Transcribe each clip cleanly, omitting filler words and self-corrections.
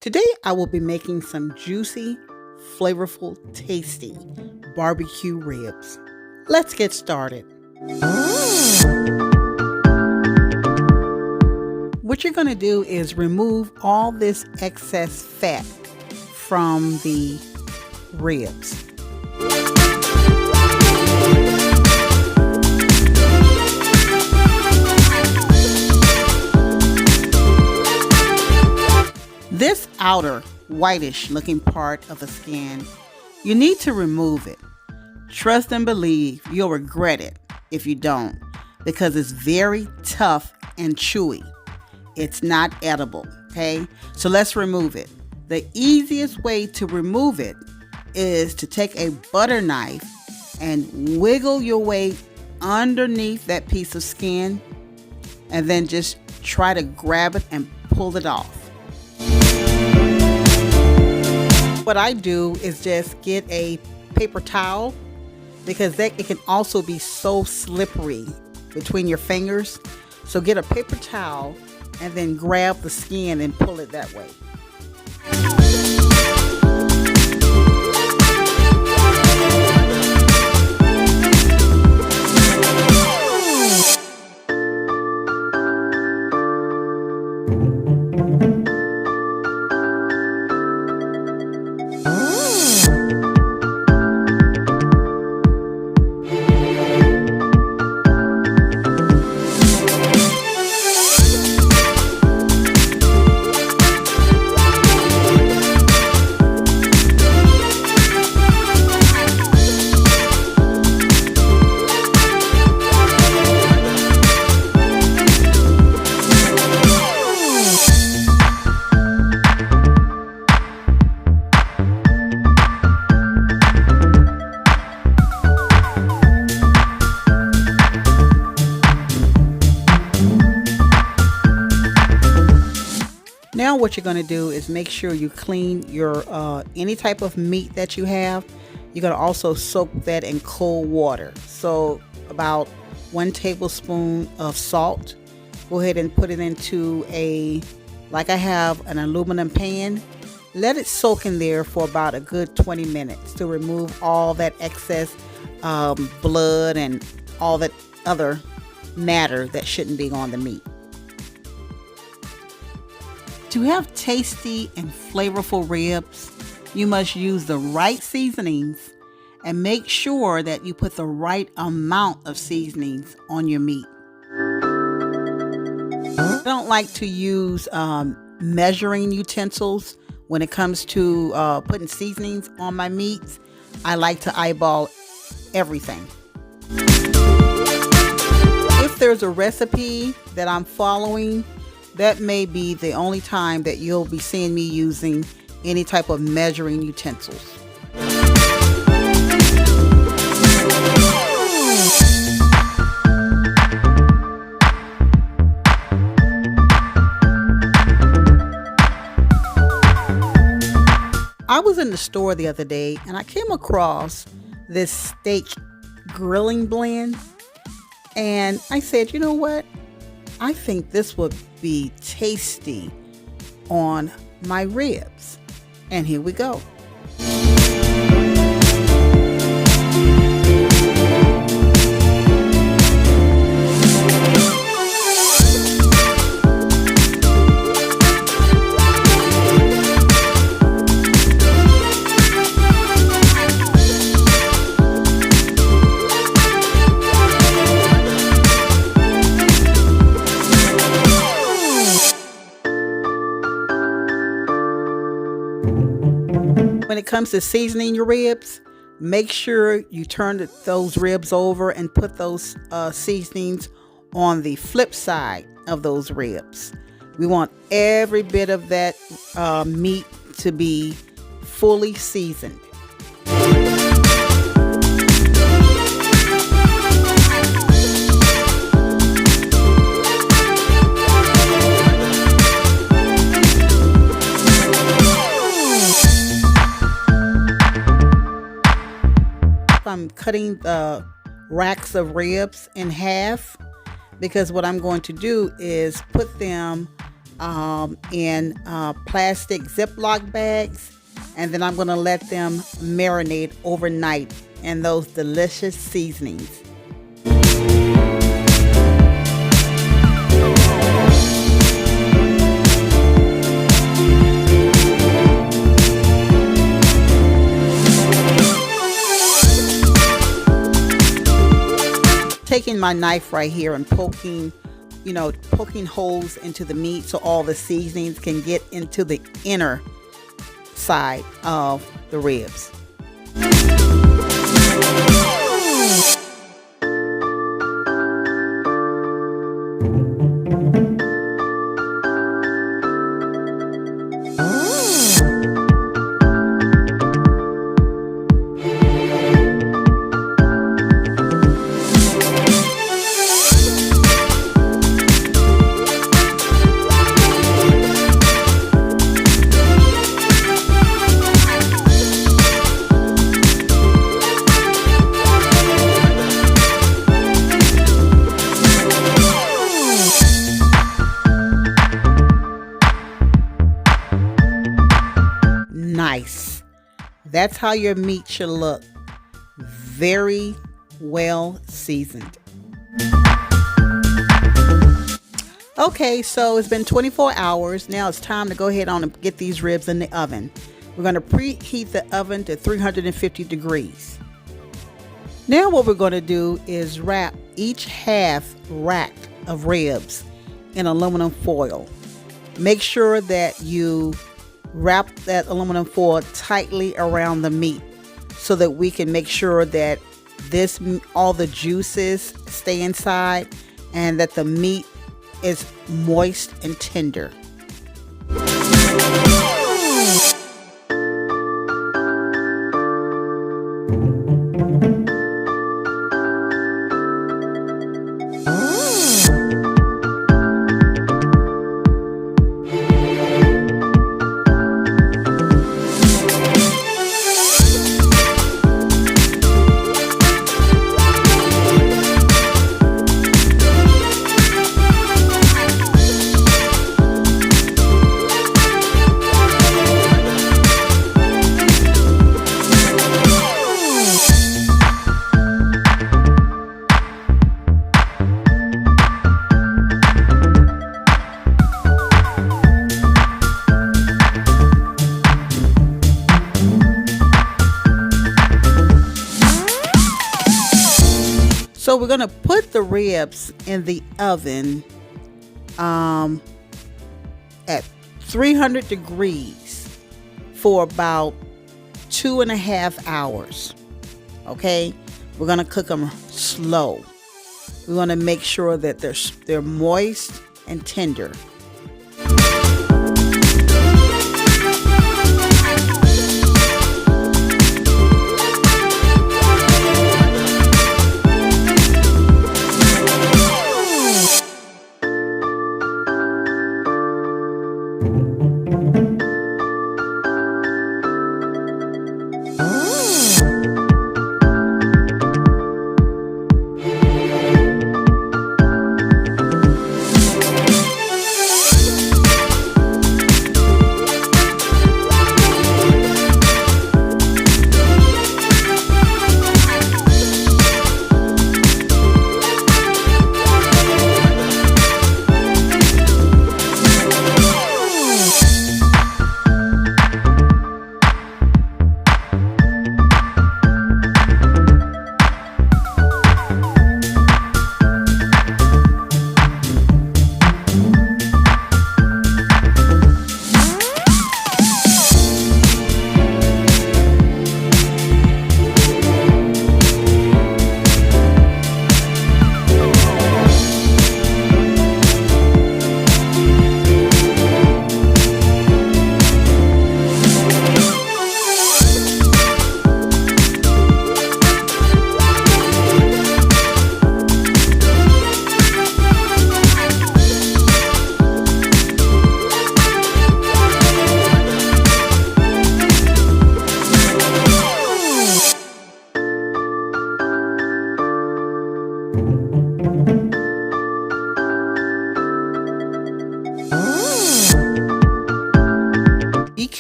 Today I will be making some juicy, flavorful, tasty barbecue ribs. Let's get started. What you're going to do is remove all this excess fat from the ribs. This outer whitish looking part of the skin, you need to remove it. Trust and believe you'll regret it if you don't, because it's very tough and chewy. It's not edible, okay? So let's remove it. The easiest way to remove it is to take a butter knife and wiggle your way underneath that piece of skin and then just try to grab it and pull it off. What I do is just get a paper towel, because it can also be so slippery between your fingers. So get a paper towel and then grab the skin and pull it that way. Now what you're going to do is make sure you clean your any type of meat that you have. You're going to also soak that in cold water. So about 1 tablespoon of salt. Go ahead and put it into like I have an aluminum pan. Let it soak in there for about a good 20 minutes to remove all that excess blood and all that other matter that shouldn't be on the meat. To have tasty and flavorful ribs, you must use the right seasonings and make sure that you put the right amount of seasonings on your meat. I don't like to use measuring utensils when it comes to putting seasonings on my meats. I like to eyeball everything. If there's a recipe that I'm following, that may be the only time that you'll be seeing me using any type of measuring utensils. I was in the store the other day and I came across this steak grilling blend, and I said, you know what? I think this would be tasty on my ribs. And here we go. When it comes to seasoning your ribs, make sure you turn those ribs over and put those seasonings on the flip side of those ribs. We want every bit of that meat to be fully seasoned. I'm cutting the racks of ribs in half, because what I'm going to do is put them in plastic Ziploc bags, and then I'm going to let them marinate overnight in those delicious seasonings. Taking my knife right here and poking holes into the meat so all the seasonings can get into the inner side of the ribs. Nice. That's how your meat should look. Very well seasoned. Okay, so it's been 24 hours. Now it's time to go ahead on and get these ribs in the oven. We're going to preheat the oven to 350 degrees. Now what we're going to do is wrap each half rack of ribs in aluminum foil. Make sure that you wrap that aluminum foil tightly around the meat so that we can make sure that all the juices stay inside and that the meat is moist and tender. So we're going to put the ribs in the oven at 300 degrees for about 2.5 hours. Okay, we're going to cook them slow. We want to make sure that they're moist and tender.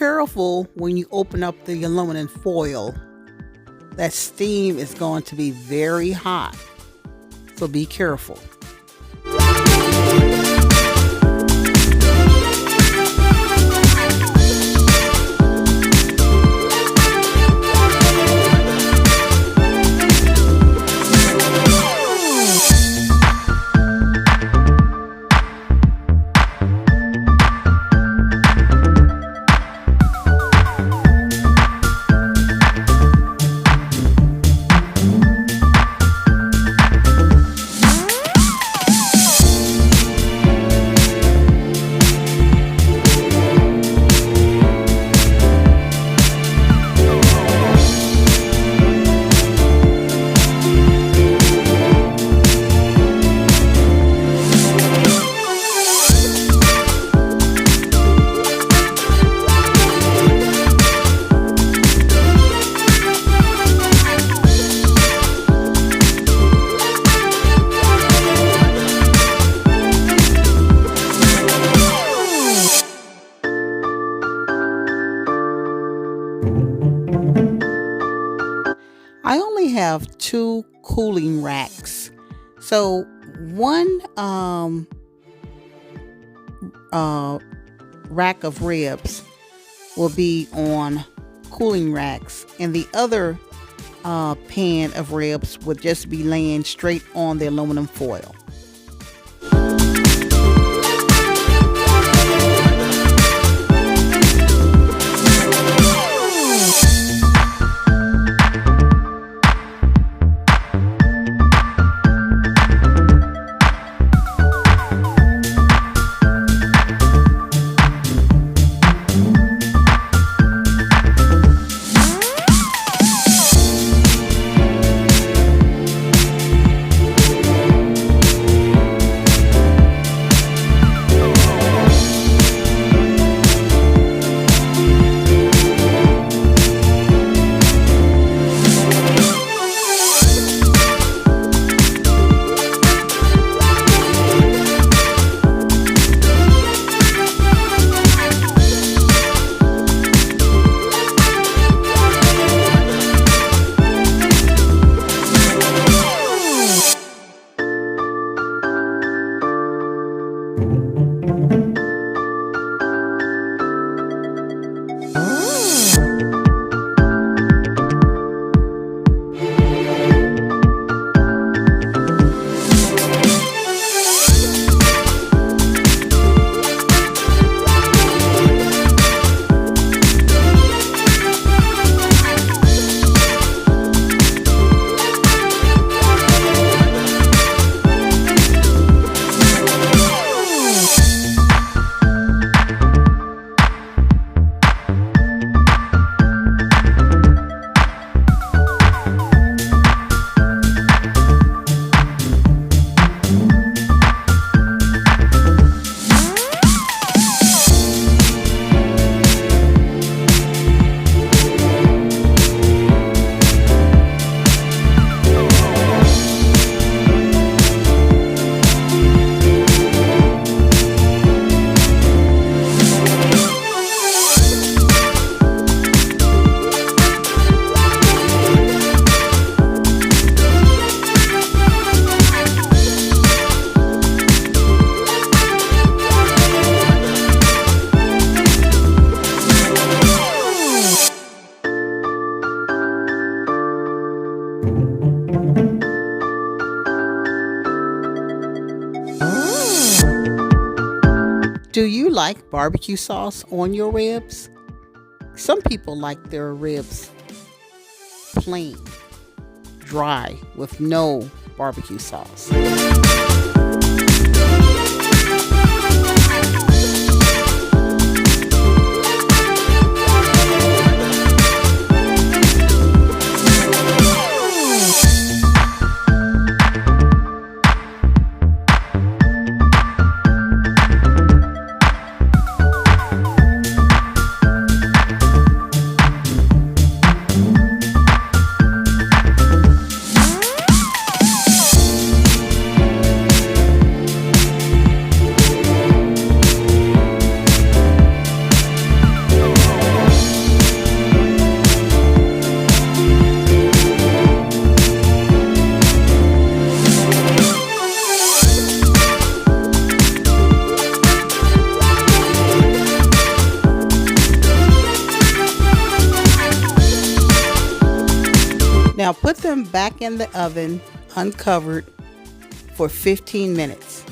careful when you open up the aluminum foil. That steam is going to be very hot, so be careful. I only have 2 cooling racks. So one rack of ribs will be on cooling racks, and the other pan of ribs would just be laying straight on the aluminum foil. Do you like barbecue sauce on your ribs? Some people like their ribs plain, dry, with no barbecue sauce. Now put them back in the oven uncovered for 15 minutes.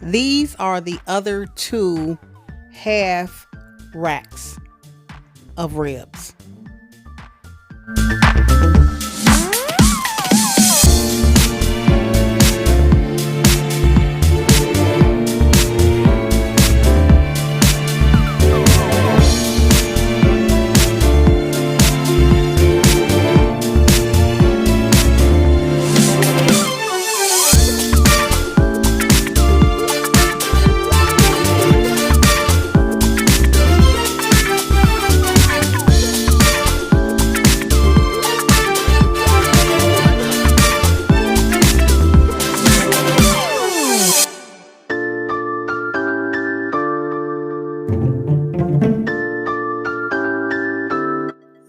These are the other 2 half racks of ribs.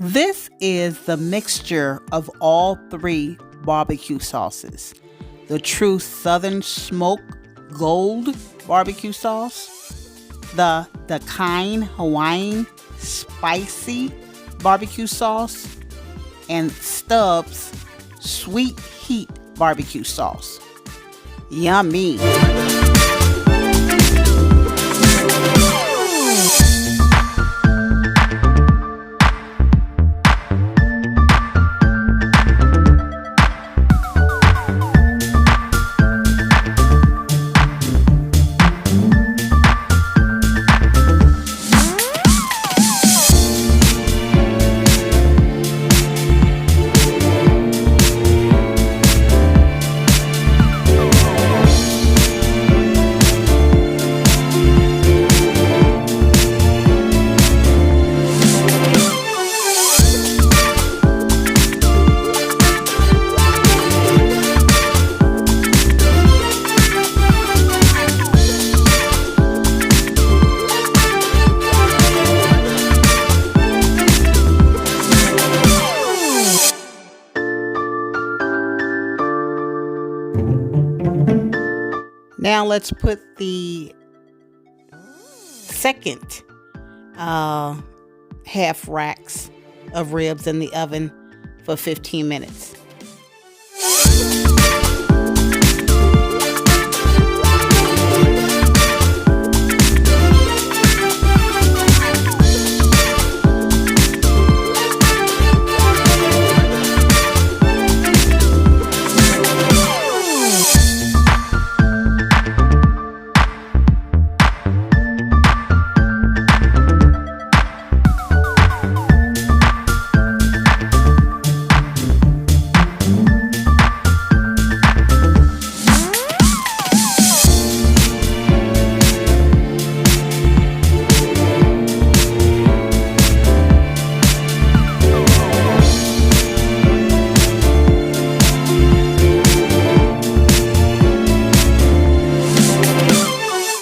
This is the mixture of all 3 barbecue sauces. The true Southern Smoke Gold barbecue sauce, the kind Hawaiian spicy barbecue sauce, and Stubbs Sweet Heat barbecue sauce. Yummy! Now let's put the second half racks of ribs in the oven for 15 minutes.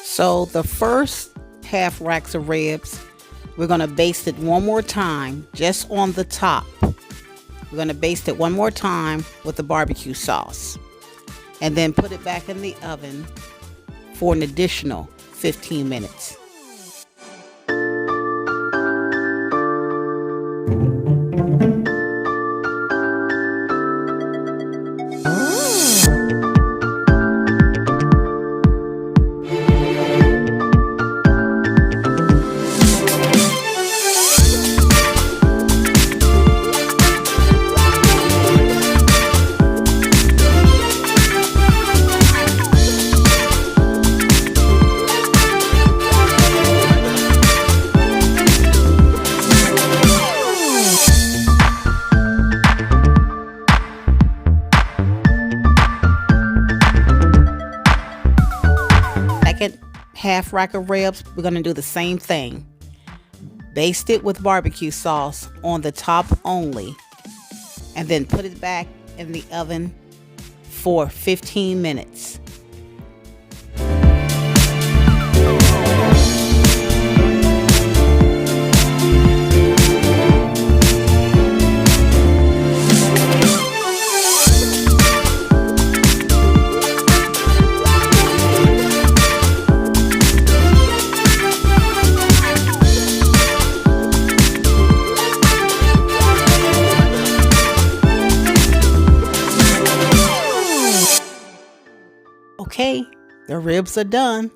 So the first half racks of ribs, we're going to baste it one more time just on the top. We're going to baste it one more time with the barbecue sauce and then put it back in the oven for an additional 15 minutes. half rack of ribs, we're going to do the same thing. Baste it with barbecue sauce on the top only, and then put it back in the oven for 15 minutes. Okay, the ribs are done.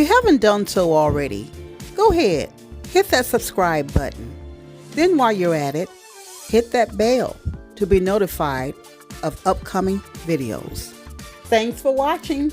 Haven't done so already, go ahead, hit that subscribe button. Then while you're at it, hit that bell to be notified of upcoming videos. Thanks for watching.